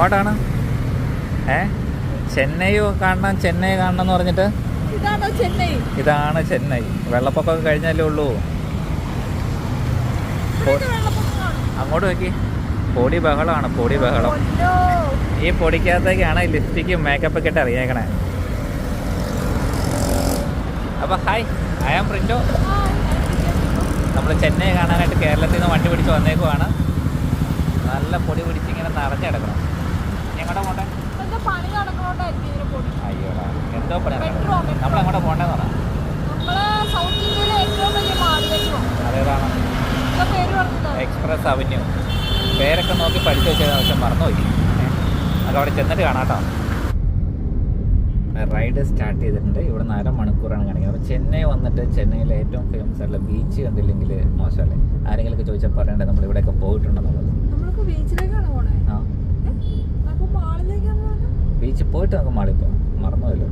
എങ്ങോട്ടാണ്? ചെന്നൈ കാണണം, ചെന്നൈ കാണണം എന്ന് പറഞ്ഞിട്ട്. ഇതാണ് ചെന്നൈ. വെള്ളപ്പൊക്കമൊക്കെ കഴിഞ്ഞല്ലേ ഉള്ളൂ. അങ്ങോട്ട് നോക്കി, പൊടി ബഹളമാണ്, പൊടി ബഹളം. ഈ പൊടിക്കകത്തേക്കാണ് ലിപ്സ്റ്റിക്കും മേക്കപ്പൊക്കെ ഇട്ട് അറിയിക്കണേ. അപ്പോൾ ഹായ്, ഐ ആം പ്രിൻറ്റോ. നമ്മൾ ചെന്നൈ കാണാനായിട്ട് കേരളത്തിൽ നിന്ന് വണ്ടി പിടിച്ച് വന്നേക്കുവാണ്. നല്ല പൊടി പിടിച്ചിങ്ങനെ നിറഞ്ഞു കിടക്കണം. ഞങ്ങളുടെ പോട്ടെ. അയ്യോടാ, എന്തോ പണി നമ്മളെങ്ങോട്ടാ പോകേണ്ടതെന്ന് പറഞ്ഞാൽ അതേതാണ് എക്സ്പ്രസ് അവന്യൂ. പേരൊക്കെ നോക്കി പഠിച്ചു വെച്ചത്, പക്ഷെ മറന്നുപോയി. നമുക്ക് അവിടെ ചെന്നിട്ട് കാണാം കേട്ടോ. റൈഡ് സ്റ്റാർട്ട് ചെയ്തിട്ടുണ്ട്. ഇവിടെ നിന്ന് 1/2 മണിക്കൂറാണ് കാണിക്കുന്നത്. അപ്പോൾ ചെന്നൈ വന്നിട്ട് ചെന്നൈയിലെ ഏറ്റവും ഫേമസ് ആയിട്ടുള്ള ബീച്ച് കണ്ടില്ലെങ്കിൽ മോശമല്ലേ? ആരെങ്കിലുമൊക്കെ ചോദിച്ചാൽ പറയണ്ടേ നമ്മൾ ഇവിടെയൊക്കെ പോയിട്ടുണ്ടെന്നുള്ളത്. ബീച്ചിൽ പോയിട്ട് നമുക്ക് മാളിൽ പോകാം. മറന്നുമല്ലോ,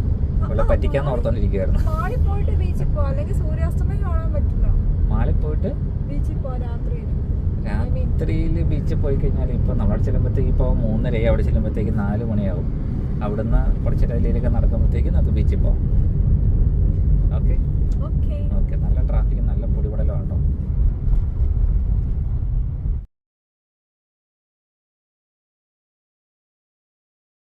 ഇവിടെ പറ്റിക്കാന്ന് ഓർത്തോണ്ടിരിക്കുകയായിരുന്നു. മാളിൽ പോയിട്ട് രാത്രിയിൽ ബീച്ചിൽ പോയി കഴിഞ്ഞാൽ ഇപ്പോൾ നമ്മളവിടെ ചെല്ലുമ്പോഴത്തേക്ക് ഇപ്പോൾ 3:30, അവിടെ ചെല്ലുമ്പോഴത്തേക്ക് 4 മണിയാവും. അവിടുന്ന് കുറച്ച് ഡൽഹിയിലൊക്കെ നടക്കുമ്പോഴത്തേക്ക് നമുക്ക് ബീച്ചിൽ പോകാം. Okay okay. നല്ല ട്രാഫിക്, നല്ല